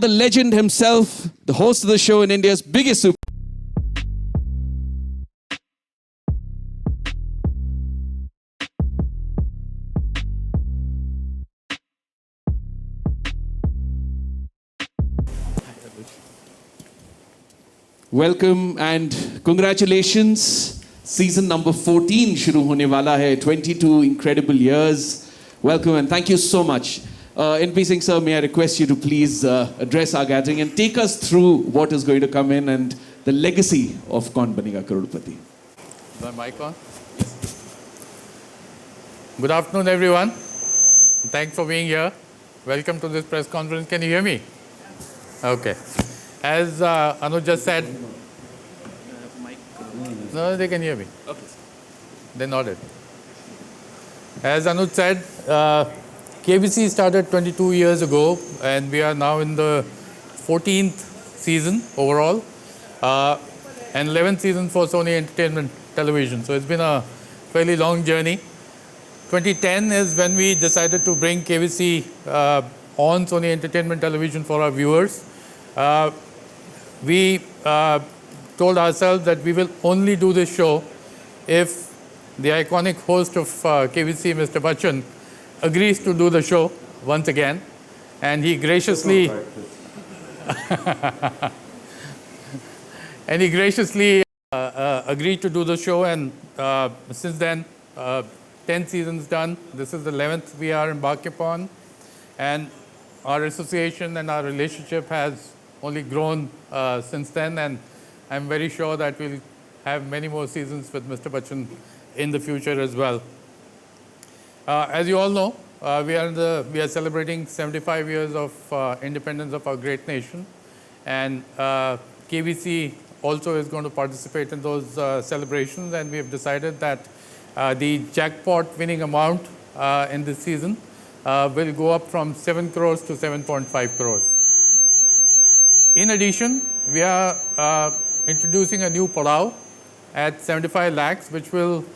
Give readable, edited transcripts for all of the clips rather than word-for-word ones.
The legend himself, the host of the show in India's biggest super. Welcome and congratulations. Season number 14 शुरू होने वाला है. 22 incredible years. Welcome and thank you so much. NP Singh sir, may I request you to please address our gathering and take us through what is going to come in and the legacy of Kaun Banega Crorepati. Is my mic on? Good afternoon, everyone. Thanks for being here. Welcome to this press conference. Can you hear me? Okay. As Anuj just said, no, they can hear me. Okay. They nodded. As Anuj said, KBC started 22 years ago, and we are now in the 14th season overall, and 11th season for Sony Entertainment Television. So it's been a fairly long journey. 2010 is when we decided to bring KBC on Sony Entertainment Television for our viewers. We told ourselves that we will only do this show if the iconic host of KBC, Mr. Bachchan, agrees to do the show once again, and he graciously agreed to do the show. And since then, 10 seasons done. This is the 11th we are embarking upon, and our association and our relationship has only grown since then, and I'm very sure that we'll have many more seasons with Mr. Bachchan in the future as well. As you all know, we are celebrating 75 years of independence of our great nation, and KBC also is going to participate in those celebrations, and we have decided that the jackpot winning amount in this season will go up from 7 crores to 7.5 crores. In addition, we are introducing a new padao at 75 lakhs, which will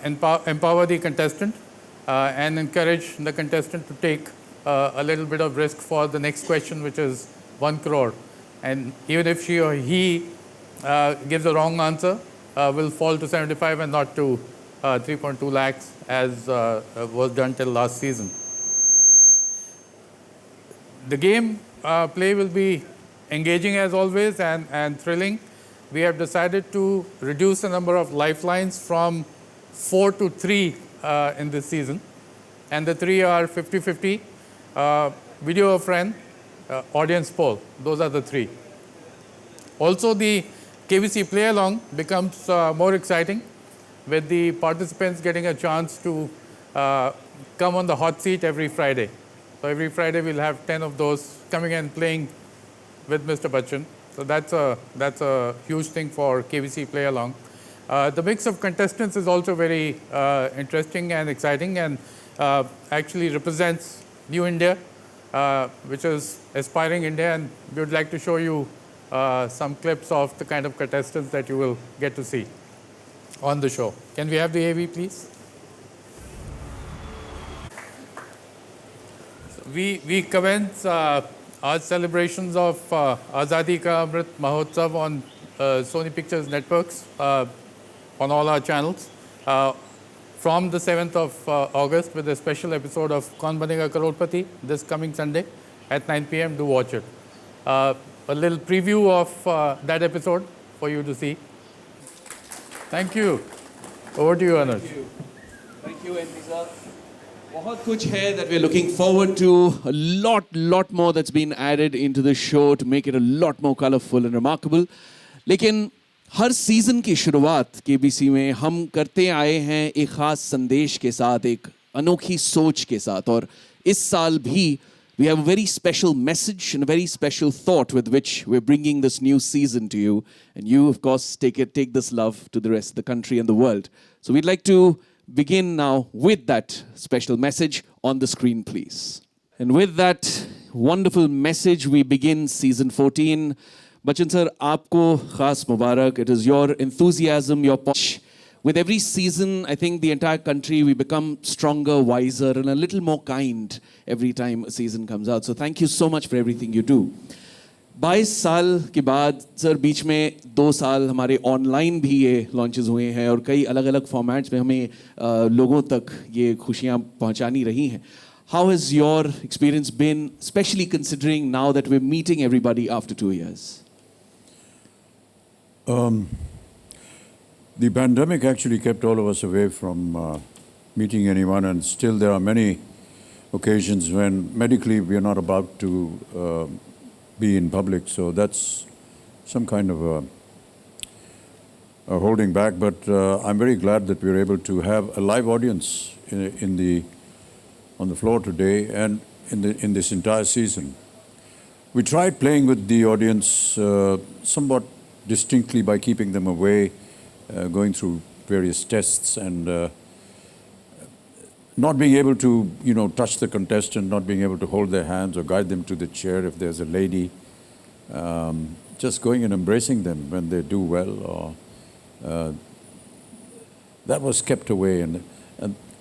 empower the contestant and encourage the contestant to take a little bit of risk for the next question, which is 1 crore. And even if she or he gives a wrong answer, will fall to 75 and not to 3.2 lakhs as was done till last season. The game play will be engaging as always and thrilling. We have decided to reduce the number of lifelines from 4 to 3 in this season. And the 3 are 50-50, video a friend, audience poll. Those are the 3. Also, the KBC play along becomes more exciting, with the participants getting a chance to come on the hot seat every Friday. So every Friday we'll have 10 of those coming and playing with Mr. Bachchan. So that's a huge thing for KBC play along. The mix of contestants is also very interesting and exciting, and actually represents New India, which is aspiring India, and we would like to show you some clips of the kind of contestants that you will get to see on the show. Can we have the AV, please? So we commence our celebrations of Azadi Ka Amrit Mahotsav on Sony Pictures Networks on all our channels from the 7th of August with a special episode of Kaun Banega Crorepati this coming Sunday at 9 p.m. Do watch it. A little preview of that episode for you to see. Thank you. Over to you, Anuj. Thank you, NP sir. बहुत कुछ है that we're looking forward to. A lot more that's been added into the show to make it a lot more colorful and remarkable. लेकिन हर season की शुरुआत KBC में हम करते आए हैं एक खास संदेश के साथ, एक अनोखी सोच के साथ, और इस साल भी we have a very special message and a very special thought with which we're bringing this new season to you. And you, of course, take this love to the rest of the country and the world. So we'd like to begin now with that special message on the screen, please. And with that wonderful message, we begin season 14. Bachchan sir, aapko khas mubarak. It is your enthusiasm, your push, with every season, I think the entire country, we become stronger, wiser, and a little more kind every time a season comes out. So thank you so much for everything you do. 22 साल के बाद sir बीच में 2 साल हमारे online भी ये launches हुए हैं और कई अलग अलग फॉर्मेट्स में हमें लोगों तक ये खुशियाँ पहुँचानी रही हैं. How has your experience been, especially considering now that we're meeting everybody after 2 years? The pandemic actually kept all of us away from meeting anyone, and still there are many occasions when medically we are not about to be in public, so that's some kind of a holding back. But I'm very glad that we're able to have a live audience on the floor today and in this entire season. We tried playing with the audience somewhat distinctly by keeping them away, going through various tests and not being able to, touch the contestant, not being able to hold their hands or guide them to the chair if there's a lady, just going and embracing them when they do well. Or that was kept away, and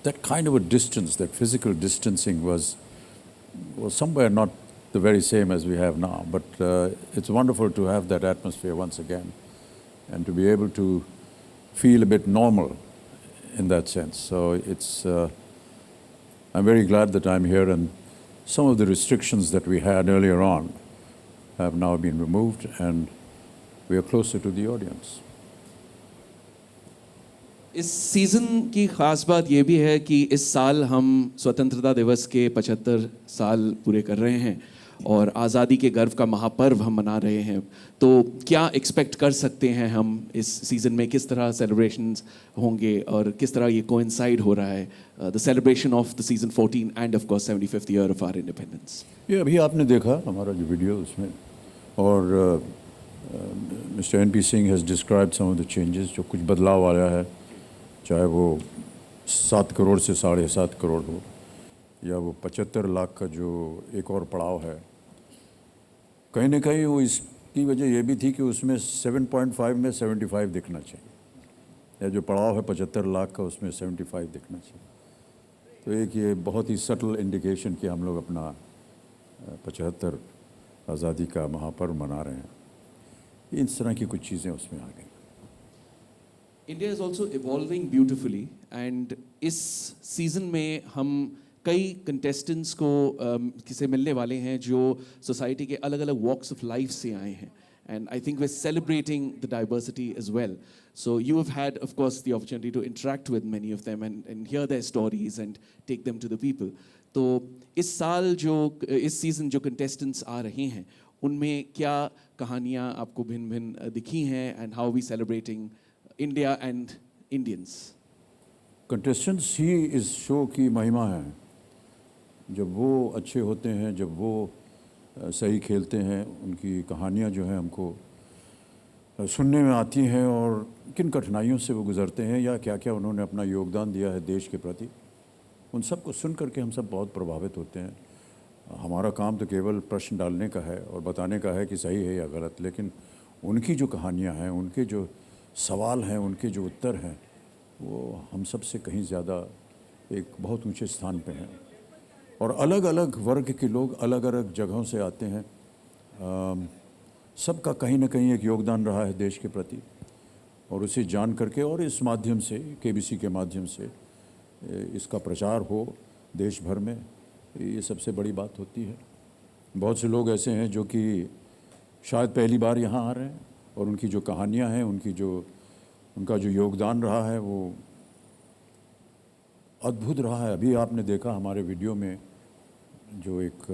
that kind of a distance, that physical distancing was somewhere not the very same as we have now. But it's wonderful to have that atmosphere once again and to be able to feel a bit normal in that sense. So I'm very glad that I'm here, and some of the restrictions that we had earlier on have now been removed and we are closer to the audience. इस season की ख़ास बात ये भी है कि इस साल हम स्वतंत्रता दिवस के 75 साल पूरे कर रहे हैं और आज़ादी के गर्व का महापर्व हम मना रहे हैं. तो क्या एक्सपेक्ट कर सकते हैं हम इस सीज़न में, किस तरह सेलिब्रेशंस होंगे और किस तरह ये कोइंसाइड हो रहा है, the celebration of the season 14 and of course 75th year of our independence? ये अभी आपने देखा हमारा जो वीडियो उसमें, और mister N P. Singh has described some of the changes, जो कुछ बदलाव आया है, चाहे वो 7 करोड़ से 7.5 करोड़ हो या वो 75 लाख का जो एक और पड़ाव है. कहीं ना कहीं वो इसकी वजह ये भी थी कि उसमें 7.5 में 75 दिखना चाहिए, या जो पड़ाव है 75 लाख का उसमें 75 दिखना चाहिए. तो एक ये बहुत ही सटल इंडिकेशन कि हम लोग अपना 75 आज़ादी का महापर्व मना रहे हैं. इस तरह की कुछ चीज़ें उसमें आ गई. India is also evolving beautifully, and इस सीज़न में हम कई कंटेस्टेंट्स को किसे मिलने वाले हैं जो सोसाइटी के अलग अलग वॉक्स ऑफ लाइफ से आए हैं, and I think we're celebrating the diversity as well. So you have had, of course, the opportunity to interact with many of them and hear their stories and take them to the people. तो इस साल इस season जो contestants आ रहे हैं उनमें क्या कहानियाँ आपको भिन्न भिन्न दिखी हैं, and how are we celebrating India and Indians? Contestants ही इस शो की महिमा है. जब वो अच्छे होते हैं, जब वो सही खेलते हैं, उनकी कहानियाँ जो हैं हमको सुनने में आती हैं, और किन कठिनाइयों से वो गुज़रते हैं या क्या क्या उन्होंने अपना योगदान दिया है देश के प्रति, उन सब को सुन करके हम सब बहुत प्रभावित होते हैं. हमारा काम तो केवल प्रश्न डालने का है और बताने का है कि सही है या गलत, लेकिन उनकी जो कहानियाँ हैं, उनके जो सवाल हैं, उनके जो उत्तर हैं, वो हम सब से कहीं ज़्यादा एक बहुत ऊंचे स्थान पे हैं. और अलग अलग वर्ग के लोग अलग अलग जगहों से आते हैं. सबका कहीं ना कहीं एक योगदान रहा है देश के प्रति, और उसे जान करके और इस माध्यम से, केबीसी के माध्यम से इसका प्रचार हो देश भर में, ये सबसे बड़ी बात होती है. बहुत से लोग ऐसे हैं जो कि शायद पहली बार यहाँ आ रहे हैं, और उनकी जो कहानियाँ हैं, उनका जो योगदान रहा है वो अद्भुत रहा है. अभी आपने देखा हमारे वीडियो में जो एक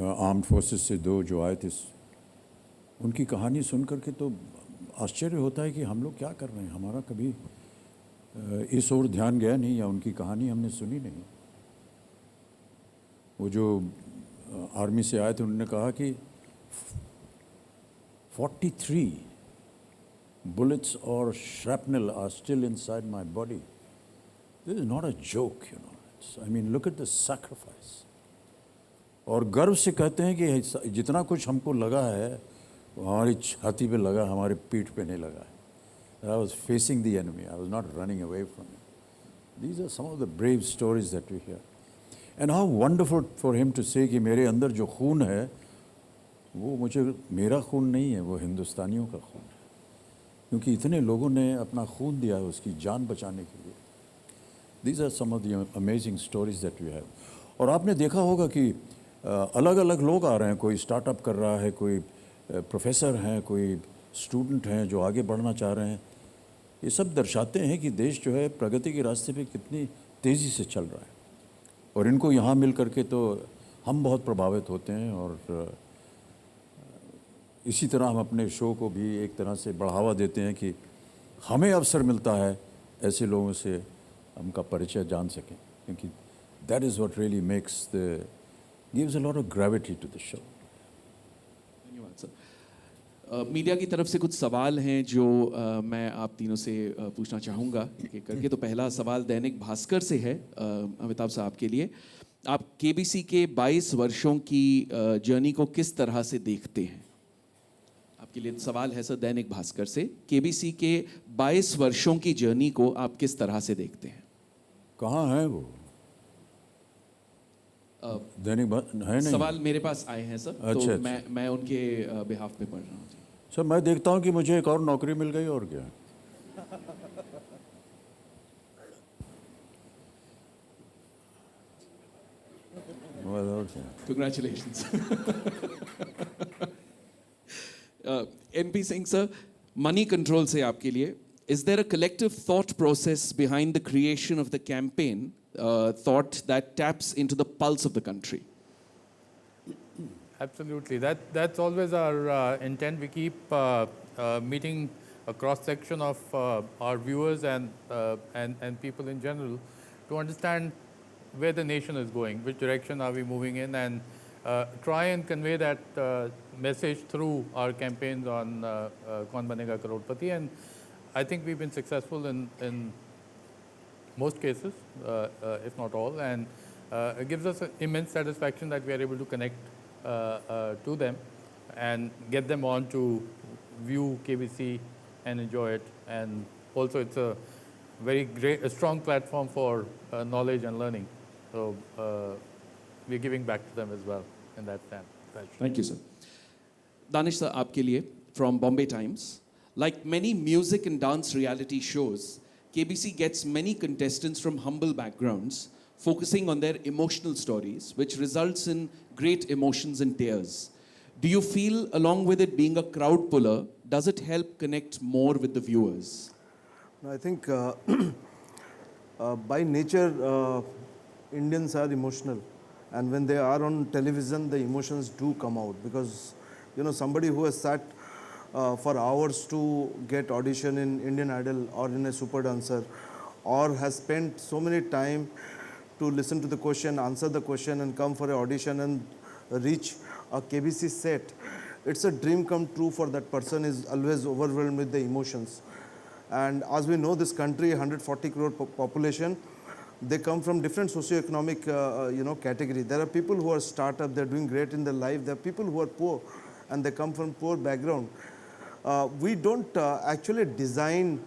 आर्म्ड फोर्सेस से 2 जो आए थे, उनकी कहानी सुन करके तो आश्चर्य होता है कि हम लोग क्या कर रहे हैं. हमारा कभी इस ओर ध्यान गया नहीं, या उनकी कहानी हमने सुनी नहीं. वो जो आर्मी से आए थे, उन्होंने कहा कि 43 bullets or shrapnel are still inside my body. This is not a joke, I mean, look at the sacrifice. और गर्व से कहते हैं कि जितना कुछ हमको लगा है वो हमारी छाती पे लगा, हमारे पीठ पे नहीं लगा है. I was facing the enemy. I was not running away from him. These are some of the brave stories that we hear. And how wonderful for him to say कि मेरे अंदर जो खून है वो मुझे मेरा खून नहीं है, वो हिंदुस्तानियों का खून है, क्योंकि इतने लोगों ने अपना खून दिया है उसकी जान बचाने के लिए. These are some of the amazing stories that we have. और आपने देखा होगा कि अलग अलग लोग आ रहे हैं, कोई स्टार्टअप कर रहा है, कोई प्रोफेसर हैं, कोई स्टूडेंट हैं जो आगे बढ़ना चाह रहे हैं. ये सब दर्शाते हैं कि देश जो है प्रगति के रास्ते पे कितनी तेज़ी से चल रहा है. और इनको यहाँ मिल करके तो हम बहुत प्रभावित होते हैं. और इसी तरह हम अपने शो को भी एक तरह से बढ़ावा देते हैं कि हमें अवसर मिलता है ऐसे लोगों से हमका परिचय जान सकें, क्योंकि that is what really makes the gives a lot of gravity to the show. धन्यवाद सर. मीडिया की तरफ से कुछ सवाल हैं जो मैं आप तीनों से पूछना चाहूँगा एक करके. तो पहला सवाल दैनिक भास्कर से है अमिताभ साहब के लिए. आप केबीसी के 22 वर्षों की जर्नी को किस तरह से देखते हैं? आपके लिए सवाल है सर दैनिक भास्कर से. केबीसी के 22 वर्षों की जर्नी को आप किस तरह से देखते हैं? कहाँ है वो दैनिक है नहीं? सवाल मेरे पास आए हैं सर. अच्छा, तो अच्छा. मैं उनके बिहाफ पे पढ़ रहा हूँ. सर मैं देखता हूँ कि मुझे एक और नौकरी मिल गई और क्या. Congratulations. NP Singh sir, money control से आपके लिए. Is there a collective thought process behind the creation of the campaign, thought that taps into the pulse of the country? Absolutely. That's always our intent. We keep meeting a cross section of our viewers and people in general to understand where the nation is going, which direction are we moving in, and try and convey that message through our campaigns on Kaun Banega Crorepati. And I think we've been successful in most cases, if not all, and it gives us immense satisfaction that we are able to connect to them and get them on to view KBC and enjoy it. And also it's a a strong platform for knowledge and learning. So we're giving back to them as well in that sense. Thank you, sir. Danish sir, आपके लिए from Bombay Times. Like many music and dance reality shows, KBC gets many contestants from humble backgrounds, focusing on their emotional stories, which results in great emotions and tears. Do you feel, along with it being a crowd puller, does it help connect more with the viewers? I think by nature, Indians are emotional, and when they are on television, the emotions do come out, because somebody who has sat for hours to get audition in Indian Idol or in a super dancer, or has spent so many time to listen to the question, answer the question, and come for an audition and reach a KBC set, it's a dream come true for that person. Is always overwhelmed with the emotions. And as we know, this country, 140 crore population, they come from different socioeconomic category. There are people who are startup, they're doing great in their life. There are people who are poor and they come from poor background. We don't actually design,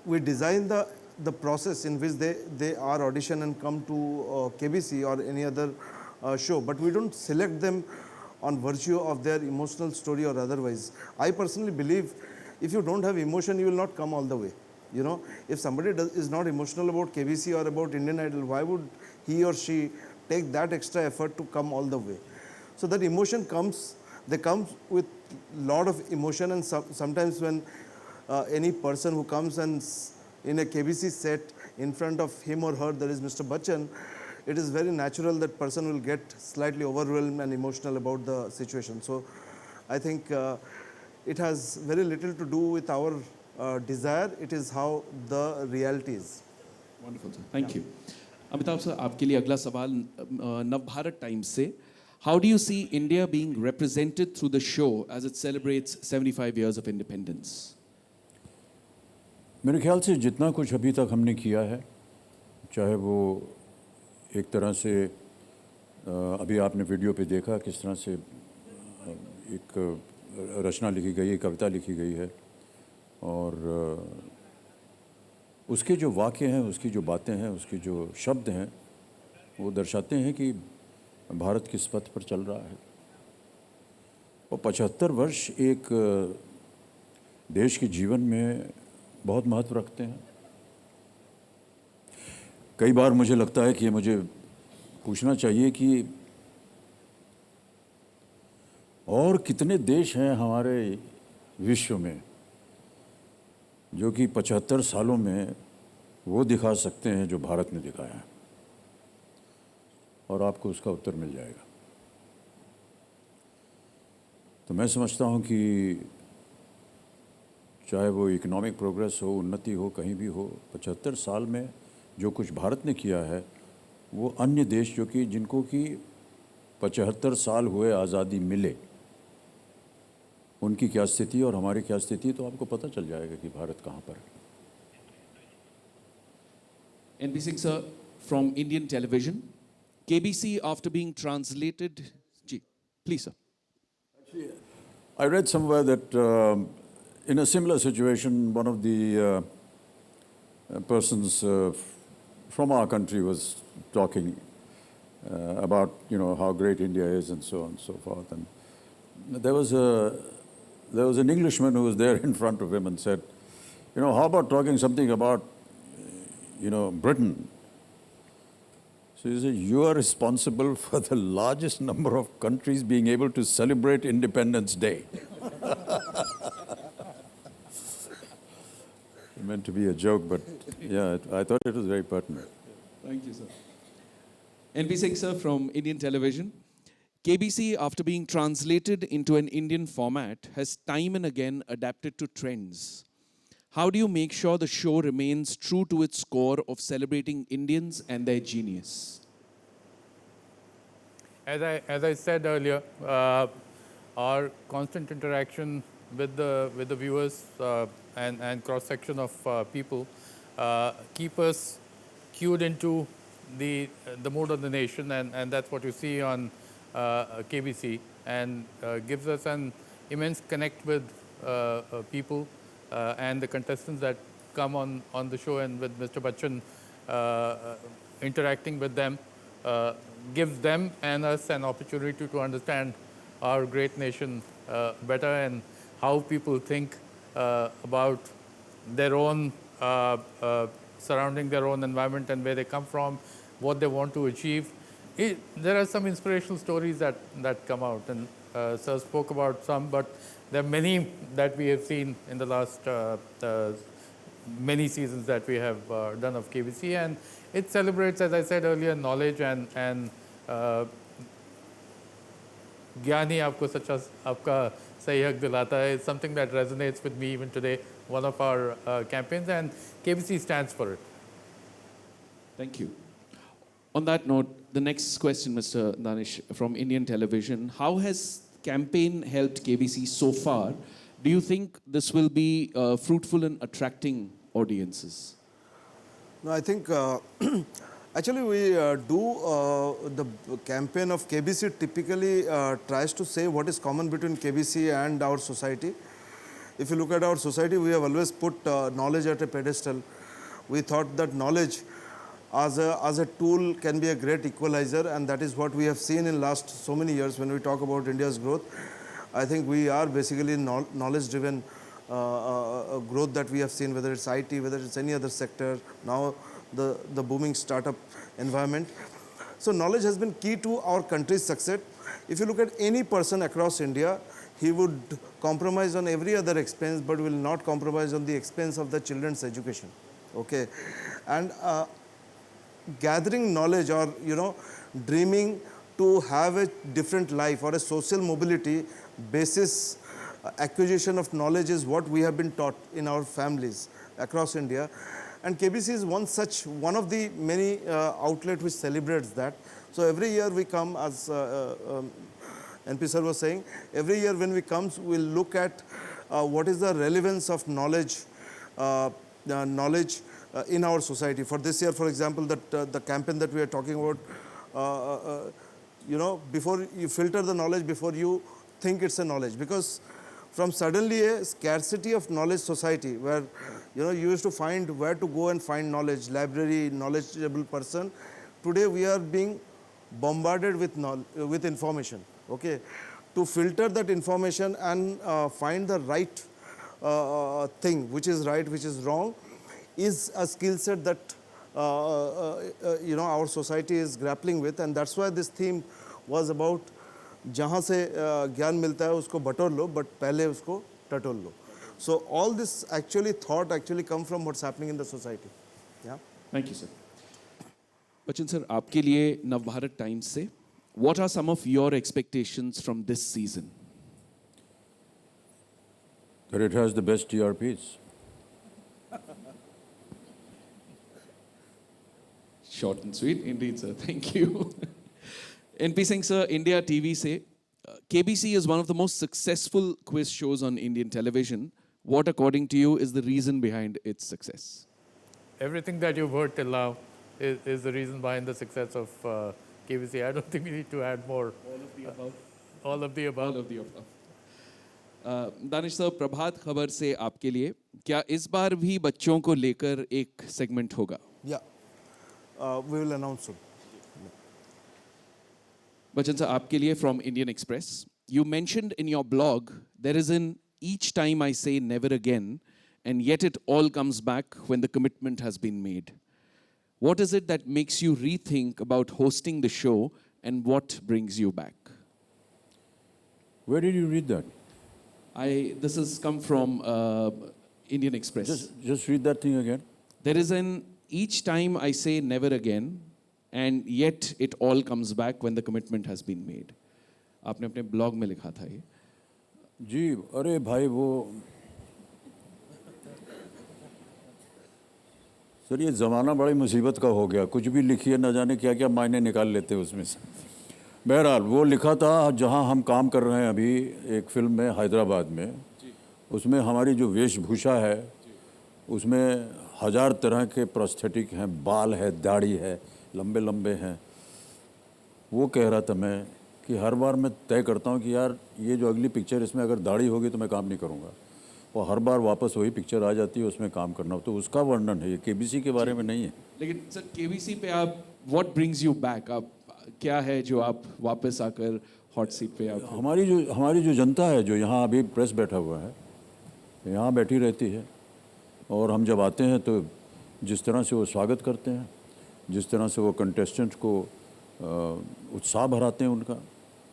we design the process in which they are audition and come to KBC or any other show, but we don't select them on virtue of their emotional story or otherwise. I personally believe if you don't have emotion, you will not come all the way. If somebody is not emotional about KBC or about Indian Idol, why would he or she take that extra effort to come all the way? So that emotion comes, they come with lot of emotion, and sometimes when any person who comes and in a KBC set, in front of him or her there is Mr. Bachchan, it is very natural that person will get slightly overwhelmed and emotional about the situation. So I think it has very little to do with our desire. It is how the reality is. Wonderful, sir. Thank you. Amitabh sir, आपके लिए अगला सवाल Navbharat times से. How do you see India being represented through the show as it celebrates 75 years of independence? मेरे ख्याल से जितना कुछ अभी तक हमने किया है, चाहे वो एक तरह से अभी आपने वीडियो पे देखा किस तरह से एक रचना लिखी गई है, कविता लिखी गई है, और उसके जो वाक्य हैं, उसकी जो बातें हैं, उसके जो शब्द हैं, वो दर्शाते हैं कि भारत किस पथ पर चल रहा है। और 75 वर्ष एक देश के जीवन में बहुत महत्व रखते हैं। कई बार मुझे लगता है कि मुझे पूछना चाहिए कि और कितने देश हैं हमारे विश्व में जो कि 75 सालों में वो दिखा सकते हैं जो भारत ने दिखाया है, और आपको उसका उत्तर मिल जाएगा। तो मैं समझता हूँ कि चाहे वो इकोनॉमिक प्रोग्रेस हो, उन्नति हो, कहीं भी हो, 75 साल में जो कुछ भारत ने किया है वो अन्य देश जो कि जिनको कि 75 साल हुए आज़ादी मिले, उनकी क्या स्थिति और हमारी क्या स्थिति, तो आपको पता चल जाएगा कि भारत कहाँ पर है। NP Singh sir, from Indian television, KBC after being translated. Ji, please sir. I read somewhere that in a similar situation, one of the persons from our country was talking about, you know, how great India is and so on and so forth. And there was an Englishman who was there in front of him and said, you know, how about talking something about, you know, Britain? So he said, you are responsible for the largest number of countries being able to celebrate Independence Day. It meant to be a joke, but yeah, I thought it was very pertinent. Thank you, sir. NP Singh sir, from Indian television. KBC, after being translated into an Indian format, has time and again adapted to trends. How do you make sure the show remains true to its core of celebrating Indians and their genius? As I said earlier, our constant interaction with the viewers and cross section of people keep us cued into the mood of the nation, and that's what you see on KBC, and gives us an immense connect with people and the contestants that come on the show, and with Mr. Bachchan interacting with them gives them and us an opportunity to understand our great nation better, and how people think about their own surrounding their own environment and where they come from, what they want to achieve. There are some inspirational stories that come out, and Sir spoke about some, but there are many that we have seen in the last many seasons that we have done of KBC, and it celebrates, as I said earlier, knowledge and ज्ञान ही आपको सच्चा आपका सही हक दिलाता है. It's something that resonates with me even today, one of our campaigns, and KBC stands for it. Thank you. On that note, the next question, Mr. Danish, from Indian television. How has campaign helped KBC so far? Do you think this will be fruitful in attracting audiences? No, I think actually we do the campaign of KBC typically tries to say what is common between KBC and our society. If you look at our society, we have always put knowledge at a pedestal. We thought that knowledge as a tool can be a great equalizer, and that is what we have seen in last so many years when we talk about India's growth. I think we are basically knowledge driven growth that we have seen, whether it's IT, whether it's any other sector, now the booming startup environment. So knowledge has been key to our country's success. If you look at any person across India, he would compromise on every other expense, but will not compromise on the expense of the children's education. Okay, and gathering knowledge, or dreaming to have a different life or a social mobility basis acquisition of knowledge is what we have been taught in our families across India. And KBC is one of the many outlets which celebrates that. So every year we come, as NP sir was saying, every year when we come, we'll look at what is the relevance of knowledge in our society. For this year, for example, the campaign that we are talking about, before you filter the knowledge, before you think it's a knowledge. Because from suddenly a scarcity of knowledge society where you used to find where to go and find knowledge, library, knowledgeable person. Today we are being bombarded with with information. Okay, to filter that information and find the right thing, which is right, which is wrong, is a skill set that our society is grappling with, and that's why this theme was about जहाँ से ज्ञान मिलता है उसको बटोर लो, but पहले उसको टटोल लो. So all this actually thought actually come from what's happening in the society. Yeah. Thank you, sir. Bachchan sir, आपके लिए नवभारत टाइम्स से what are some of your expectations from this season? That it has the best TRPs. Short and sweet, indeed, sir. Thank you. NP Singh sir, India TV say, KBC is one of the most successful quiz shows on Indian television. What, according to you, is the reason behind its success? Everything that you've heard till now is the reason behind the success of KBC. I don't think we need to add more. All of the above. All of the above. All of the above. Danish sir, Prabhat Khabar से आपके लिए क्या इस बार भी बच्चों को लेकर एक सेगमेंट होगा? Yeah. We will announce soon. Bachchan sir, आपके लिए from Indian Express. You mentioned in your blog there is an each time I say never again, and yet it all comes back when the commitment has been made. What is it that makes you rethink about hosting the show, and what brings you back? Where did you read that? This has come from Indian Express. Just read that thing again. There is an each time I say never again, and yet it all comes back when the commitment has been made. आपने अपने blog में लिखा था ये. जी, अरे भाई वो sir ये ज़माना बड़ी मुसीबत का हो गया. कुछ भी लिखिए, न जाने क्या क्या मायने निकाल लेते हैं उसमें से. बहरहाल वो लिखा था जहाँ हम काम कर रहे हैं अभी एक फिल्म में हैदराबाद में. उसमें हमारी जो वेशभूषा है उसमें 1000 तरह के प्रोस्थेटिक हैं, बाल है, दाढ़ी है, लंबे लंबे हैं. वो कह रहा था मैं कि हर बार मैं तय करता हूँ कि यार ये जो अगली पिक्चर इसमें अगर दाढ़ी होगी तो मैं काम नहीं करूँगा, और हर बार वापस वही पिक्चर आ जाती है, उसमें काम करना. तो उसका वर्णन है, ये केबीसी के बारे में नहीं है. लेकिन सर केबीसी पे आप what brings you back? आप क्या है जो आप वापस आकर हॉट सीट पे आप? हमारी जो जनता है, जो यहाँ अभी प्रेस बैठा हुआ है, यहाँ बैठी रहती है, और हम जब आते हैं तो जिस तरह से वो स्वागत करते हैं, जिस तरह से वो कंटेस्टेंट को उत्साह भराते हैं, उनका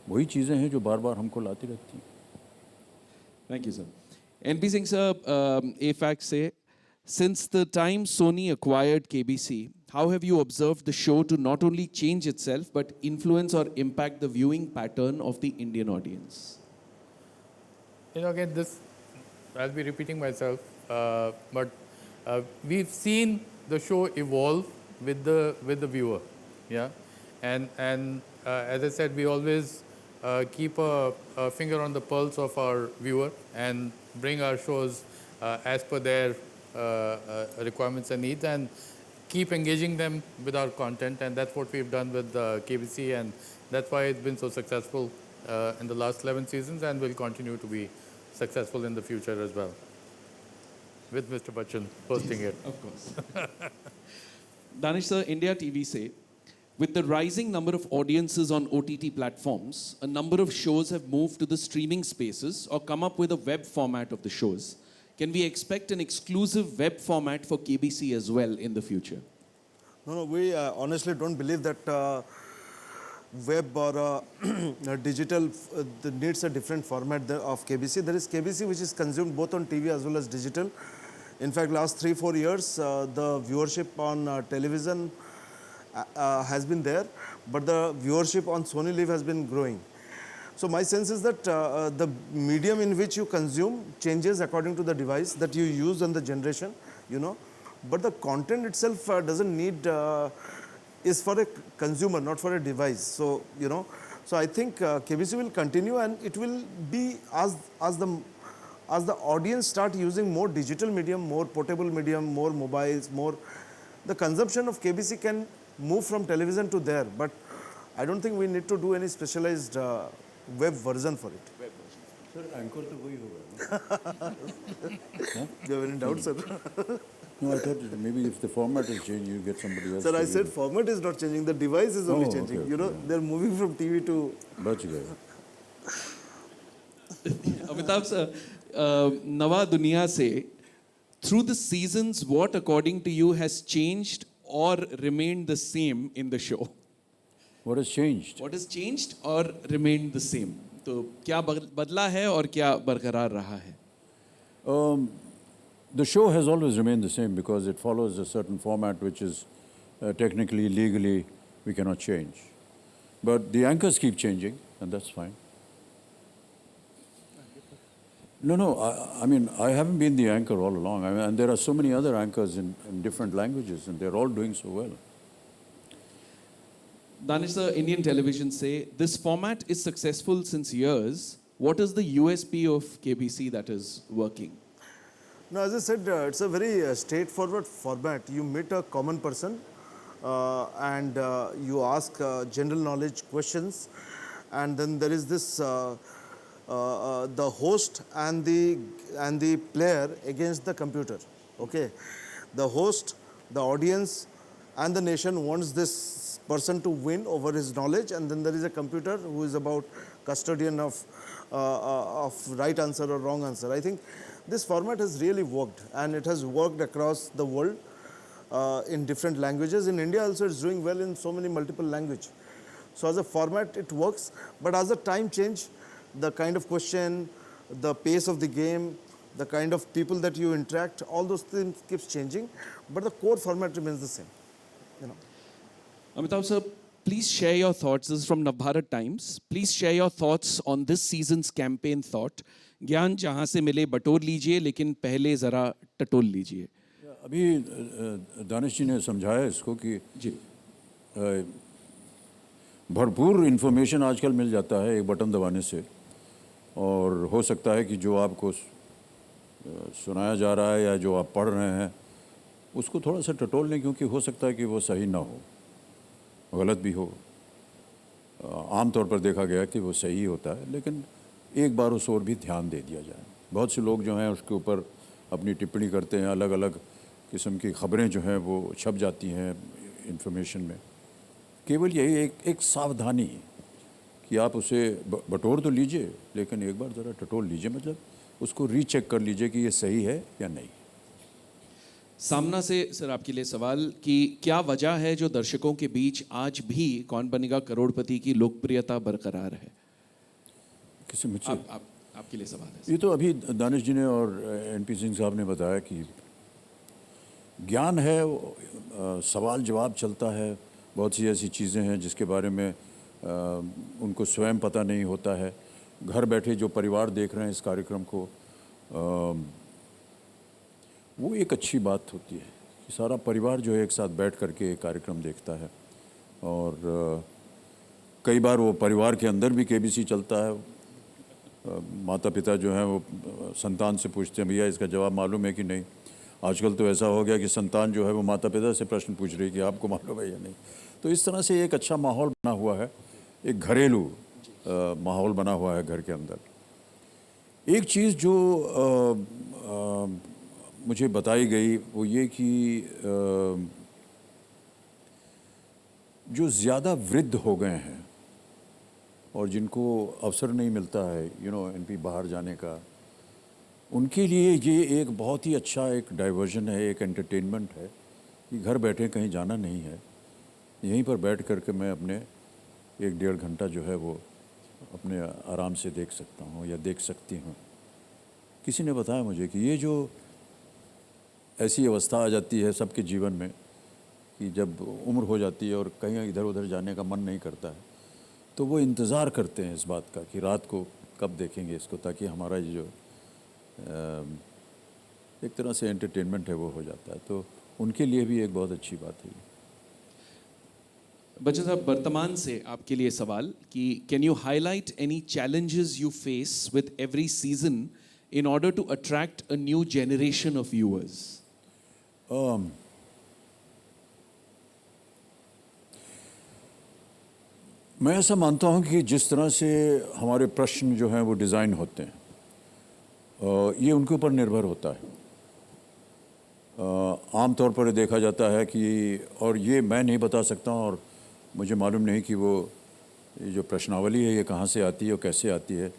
वही चीज़ें हैं जो बार बार हमको लाती रहती हैं. Thank you, sir. NP Singh sir, AFAC say, since the time Sony acquired KBC, how have you observed the show to not only change itself but influence or impact the viewing pattern of the Indian audience? Again, this, I'll be repeating myself, but we've seen the show evolve with the viewer, yeah, and as I said, we always keep a finger on the pulse of our viewer and bring our shows as per their requirements and needs, and keep engaging them with our content, and that's what we've done with KBC, and that's why it's been so successful in the last 11 seasons, and will continue to be successful in the future as well, with Mr. Bachchan hosting it. Of course. Danish sir, India TV say, with the rising number of audiences on OTT platforms, a number of shows have moved to the streaming spaces or come up with a web format of the shows. Can we expect an exclusive web format for KBC as well in the future? No, we honestly don't believe that web or digital needs a different format of KBC. There is KBC which is consumed both on TV as well as digital. In fact, last 3-4 years, the viewership on television has been there, but the viewership on Sony Live has been growing. So my sense is that the medium in which you consume changes according to the device that you use and the generation, but the content itself doesn't need, is for a consumer, not for a device. So, so I think KBC will continue, and it will be as the audience start using more digital medium, more portable medium, more mobiles, more, the consumption of KBC can move from television to there, but I don't think we need to do any specialized web version for it. Web version. Sir anchor तो वही होगा You have any doubt, sir? No, I thought maybe if the format is changed, you get somebody else. Sir, I to said do format is not changing. The device is only Oh, changing. okay, You know, okay, yeah. they're moving from TV to. it. बच गए. Amitabh sir, Nava Duniya se, through the seasons, what according to you has changed or remained the same in the show? What has changed? What has changed or remained the same? तो क्या बदला है और क्या बरकरार रहा है? The show has always remained the same because it follows a certain format which is technically, legally, we cannot change. But the anchors keep changing, and that's fine. No, I mean, I haven't been the anchor all along. I mean, and there are so many other anchors in different languages, and they're all doing so well. Danish sir, Indian television say this format is successful since years. What is the USP of KBC that is working? No, as I said, it's a very straightforward format. You meet a common person and you ask general knowledge questions, and then there is this the host and the player against the computer. Okay, the host, the audience, and the nation wants this person to win over his knowledge, and then there is a computer who is about custodian of right answer or wrong answer. I think this format has really worked, and it has worked across the world in different languages. In India also it's doing well in so many multiple languages. So as a format it works, but as the time change, the kind of question, the pace of the game, the kind of people that you interact, all those things keeps changing, but the core format remains the same. You know. Amitabh sir, please share your thoughts. This is from Navbharat Times. Please share your thoughts on this season's campaign thought. ज्ञान जहाँ से मिले बटोर लीजिए, लेकिन पहले ज़रा टटोल लीजिए. अभी दानिश जी ने समझाया इसको कि जी. भरपूर इन्फॉर्मेशन आजकल मिल जाता है एक बटन दबाने से, और हो सकता है कि जो आपको सुनाया जा रहा है या जो आप पढ़ रहे हैं उसको थोड़ा सा टटोल लें, क्योंकि हो सकता है कि वो सही ना हो, गलत भी हो. आम तौर पर देखा गया कि वो सही होता है, लेकिन एक बार उस ओर भी ध्यान दे दिया जाए. बहुत से लोग जो हैं उसके ऊपर अपनी टिप्पणी करते हैं, अलग अलग किस्म की ख़बरें जो हैं वो छप जाती हैं इंफॉर्मेशन में. केवल यही एक सावधानी कि आप उसे बटोर तो लीजिए, लेकिन एक बार ज़रा टटोल लीजिए, मतलब उसको रीचेक कर लीजिए कि ये सही है या नहीं. सामना से सर आपके लिए सवाल कि क्या वजह है जो दर्शकों के बीच आज भी कौन बनेगा करोड़पति की लोकप्रियता बरकरार है? किसी मुझसे आपके लिए सवाल है. ये तो अभी दानिश जी ने और एनपी सिंह साहब ने बताया कि ज्ञान है, सवाल जवाब चलता है, बहुत सी ऐसी चीज़ें हैं जिसके बारे में उनको स्वयं पता नहीं होता है. घर बैठे जो परिवार देख रहे हैं इस कार्यक्रम को, वो एक अच्छी बात होती है कि सारा परिवार जो है एक साथ बैठ करके एक कार्यक्रम देखता है. और कई बार वो परिवार के अंदर भी केबीसी चलता है. माता पिता जो हैं वो संतान से पूछते हैं, भैया इसका जवाब मालूम है कि नहीं. आजकल तो ऐसा हो गया कि संतान जो है वो माता पिता से प्रश्न पूछ रही है कि आपको मालूम है या नहीं. तो इस तरह से एक अच्छा माहौल बना हुआ है, एक घरेलू माहौल बना हुआ है घर के अंदर. एक चीज़ जो मुझे बताई गई वो ये कि जो ज़्यादा वृद्ध हो गए हैं और जिनको अवसर नहीं मिलता है एनपी बाहर जाने का, उनके लिए ये एक बहुत ही अच्छा एक डाइवर्जन है, एक एंटरटेनमेंट है कि घर बैठे कहीं जाना नहीं है, यहीं पर बैठ कर के मैं अपने 1-1.5 घंटा जो है वो अपने आराम से देख सकता हूँ या देख सकती हूँ. किसी ने बताया मुझे कि ये जो ऐसी अवस्था आ जाती है सबके जीवन में कि जब उम्र हो जाती है और कहीं इधर उधर जाने का मन नहीं करता है, तो वो इंतज़ार करते हैं इस बात का कि रात को कब देखेंगे इसको, ताकि हमारा ये जो एक तरह से एंटरटेनमेंट है वो हो जाता है. तो उनके लिए भी एक बहुत अच्छी बात है. बच्चन साहब, वर्तमान से आपके लिए सवाल कि can you highlight any challenges you face with every season in order to attract a new generation of viewers? मैं ऐसा मानता हूं कि जिस तरह से हमारे प्रश्न जो हैं वो डिज़ाइन होते हैं, ये उनके ऊपर निर्भर होता है। आम तौर पर देखा जाता है कि, और ये मैं नहीं बता सकता और मुझे मालूम नहीं कि वो ये जो प्रश्नावली है ये कहाँ से आती है और कैसे आती है।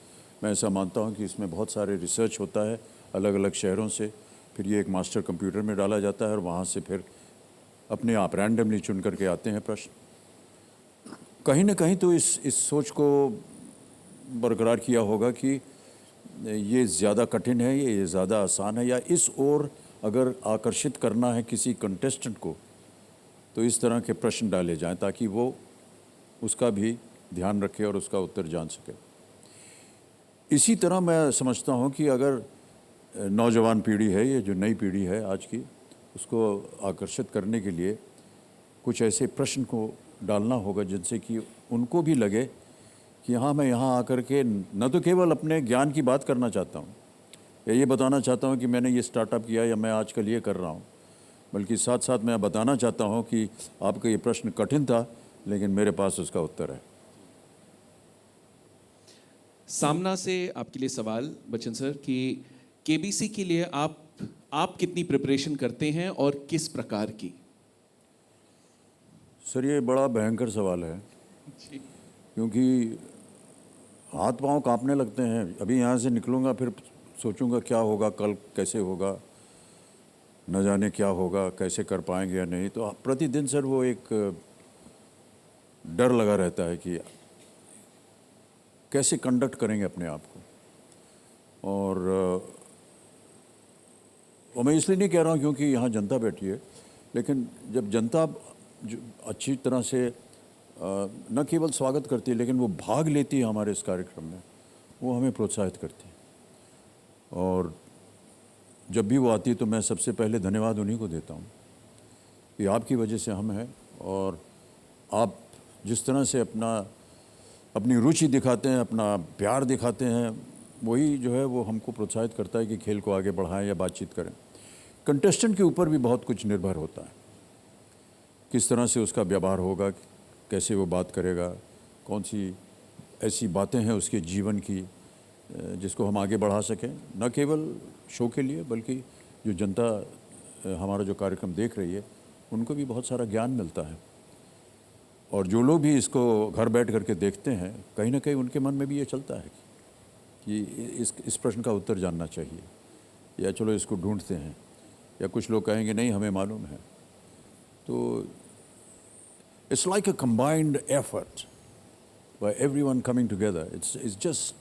मैं ऐसा मानता हूँ कि इसमें बहुत सारे रिसर्च होता है अलग अलग शहरों से, फिर ये एक मास्टर कंप्यूटर में डाला जाता है और वहाँ से फिर अपने आप रैंडमली चुन करके आते हैं प्रश्न। कहीं ना कहीं तो इस सोच को बरकरार किया होगा कि ये ज़्यादा कठिन है, ये ज़्यादा आसान है, या इस ओर अगर आकर्षित करना है किसी कंटेस्टेंट को तो इस तरह के प्रश्न डाले जाएं ताकि वो उसका भी ध्यान रखे और उसका उत्तर जान सके। इसी तरह मैं समझता हूँ कि अगर नौजवान पीढ़ी है, ये जो नई पीढ़ी है आज की, उसको आकर्षित करने के लिए कुछ ऐसे प्रश्न को डालना होगा जिनसे कि उनको भी लगे कि हाँ, मैं यहाँ आकर के न तो केवल अपने ज्ञान की बात करना चाहता हूँ या ये बताना चाहता हूँ कि मैंने ये स्टार्टअप किया या मैं आजकल ये कर रहा हूँ, बल्कि साथ साथ मैं बताना चाहता हूँ कि आपका ये प्रश्न कठिन था लेकिन मेरे पास उसका उत्तर है। सामना से आपके लिए सवाल बच्चन सर कि केबीसी के लिए आप कितनी प्रिपरेशन करते हैं और किस प्रकार की? सर ये बड़ा भयंकर सवाल है क्योंकि हाथ पांव कांपने लगते हैं। अभी यहाँ से निकलूँगा फिर सोचूंगा क्या होगा, कल कैसे होगा, न जाने क्या होगा, कैसे कर पाएंगे या नहीं। तो प्रतिदिन सर वो एक डर लगा रहता है कि कैसे कंडक्ट करेंगे अपने आप को। और मैं इसलिए नहीं कह रहा हूँ क्योंकि यहाँ जनता बैठी है, लेकिन जब जनता अच्छी तरह से न केवल स्वागत करती है लेकिन वो भाग लेती है हमारे इस कार्यक्रम में, वो हमें प्रोत्साहित करती है। और जब भी वो आती है तो मैं सबसे पहले धन्यवाद उन्हीं को देता हूँ कि आपकी वजह से हम हैं, और आप जिस तरह से अपनी रुचि दिखाते हैं, अपना प्यार दिखाते हैं, वही जो है वो हमको प्रोत्साहित करता है कि खेल को आगे बढ़ाएं या बातचीत करें। कंटेस्टेंट के ऊपर भी बहुत कुछ निर्भर होता है, किस तरह से उसका व्यवहार होगा, कैसे वो बात करेगा, कौन सी ऐसी बातें हैं उसके जीवन की जिसको हम आगे बढ़ा सकें, न केवल शो के लिए बल्कि जो जनता हमारा जो कार्यक्रम देख रही है उनको भी बहुत सारा ज्ञान मिलता है। और जो लोग भी इसको घर बैठ करके देखते हैं, कहीं ना कहीं उनके मन में भी ये चलता है कि इस प्रश्न का उत्तर जानना चाहिए, या चलो इसको ढूंढते हैं, या कुछ लोग कहेंगे नहीं हमें मालूम है। तो it's like a combined effort by everyone coming together. It just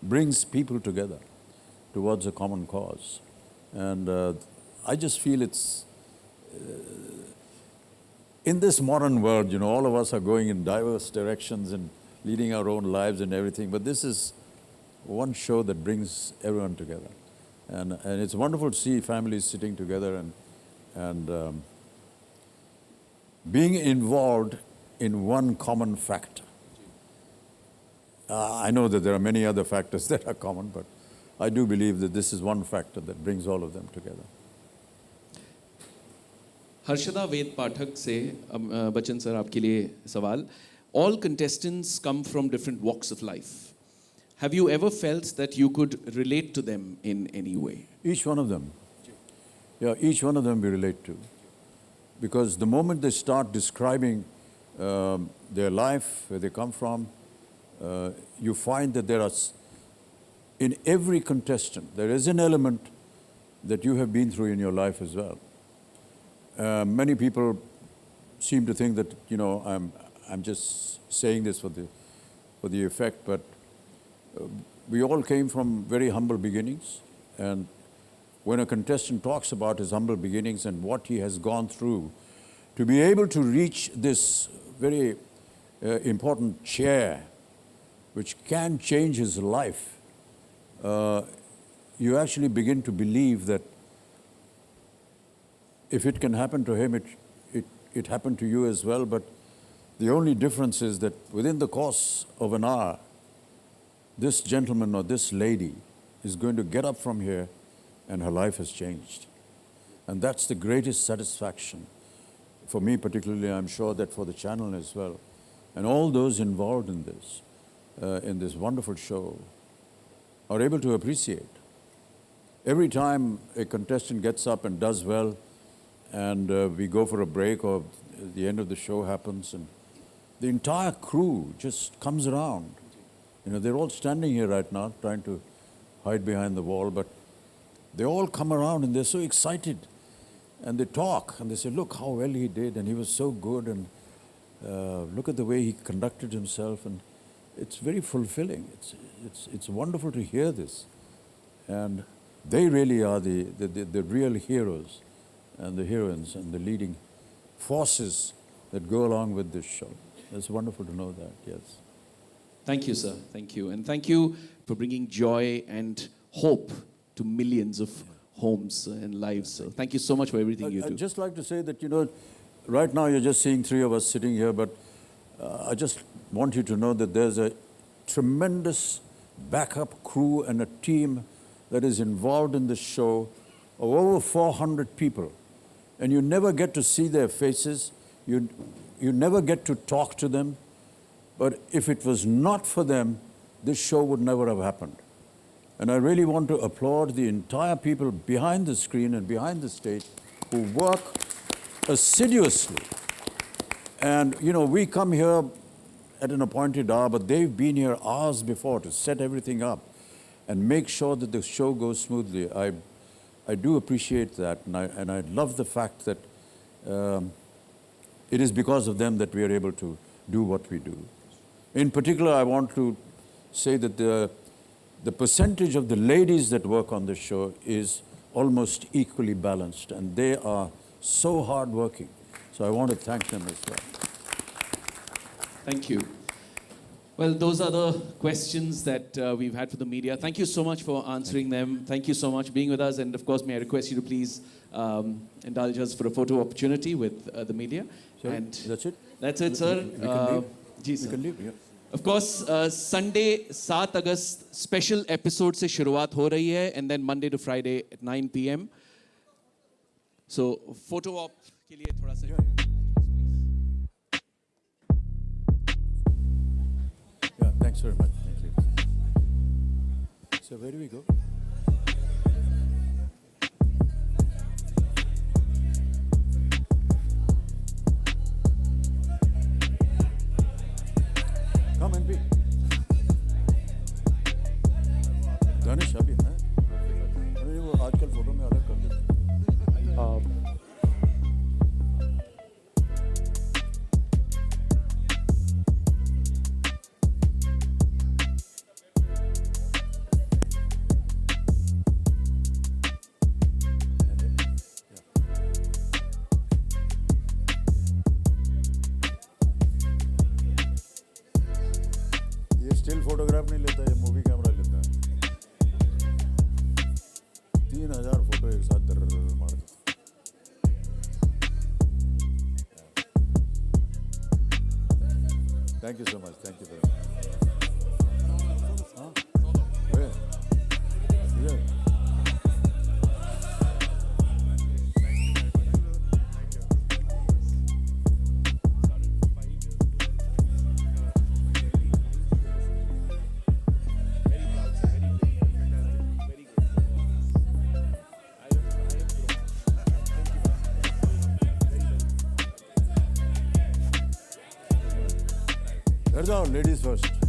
brings people together towards a common cause. And I just feel it's, in this modern world, you know, all of us are going in diverse directions and leading our own lives and everything, but this is one show that brings everyone together. And it's wonderful to see families sitting together and being involved in one common factor. I know that there are many other factors that are common, but I do believe that this is one factor that brings all of them together. Harshada वेद पाठक से Bachchan sir आपके लिए सवाल. All contestants come from different walks of life. Have you ever felt that you could relate to them in any way? Each one of them. Yeah, each one of them we relate to. Because the moment they start describing their life, where they come from, you find that there are, in every contestant, there is an element that you have been through in your life as well. Many people seem to think that, you know, I'm just saying this for the effect, but we all came from very humble beginnings, and when a contestant talks about his humble beginnings and what he has gone through to be able to reach this very important chair, which can change his life, you actually begin to believe that if it can happen to him, it happened to you as well. But the only difference is that within the course of an hour, this gentleman or this lady is going to get up from here and her life has changed. And that's the greatest satisfaction for me particularly. I'm sure that for the channel as well, and all those involved in this wonderful show are able to appreciate every time a contestant gets up and does well, and we go for a break or the end of the show happens, and the entire crew just comes around. You know, they're all standing here right now trying to hide behind the wall, but they all come around and they're so excited. And they talk and they say, look how well he did, and he was so good, and look at the way he conducted himself. And it's very fulfilling. It's wonderful to hear this. And they really are the real heroes and the heroines and the leading forces that go along with this show. It's wonderful to know that, yes. Thank you, sir. Thank you. And thank you for bringing joy and hope to millions of homes and lives. So thank you so much for everything you do. I'd just like to say that, you know, right now you're just seeing three of us sitting here, but I just want you to know that there's a tremendous backup crew and a team that is involved in this show of over 400 people. And you never get to see their faces. You never get to talk to them. But if it was not for them, this show would never have happened. And I really want to applaud the entire people behind the screen and behind the stage who work assiduously. And, you know, we come here at an appointed hour, but they've been here hours before to set everything up and make sure that the show goes smoothly. I do appreciate that, and I love the fact that it is because of them that we are able to do what we do. In particular, I want to say that the percentage of the ladies that work on this show is almost equally balanced, and they are so hardworking. So I want to thank them as well. Thank you. Well, those are the questions that we've had for the media. Thank you so much for answering them. Thank you so much for being with us. And of course, may I request you to please indulge us for a photo opportunity with the media. Sure. And That's it? That's it, sir. We can leave. Ji We sir. can leave, yeah. Of course, Sunday 7 August special episode से शुरुआत हो रही है, and then Monday to Friday at 9 p.m. So photo op के लिए थोड़ा सा. Yeah, thanks very much. Thank you. So where do we go? Come and be. Danish अभी है? अरे वो आजकल फोटो में अलग कर देते हैं. ये स्टिल फोटोग्राफ नहीं लेता, ये मूवी कैमरा लेता है. 3000 फोटो एक साथ मार देता. Thank you so much. Thank you very much. Huh? Where? Here. Ladies first.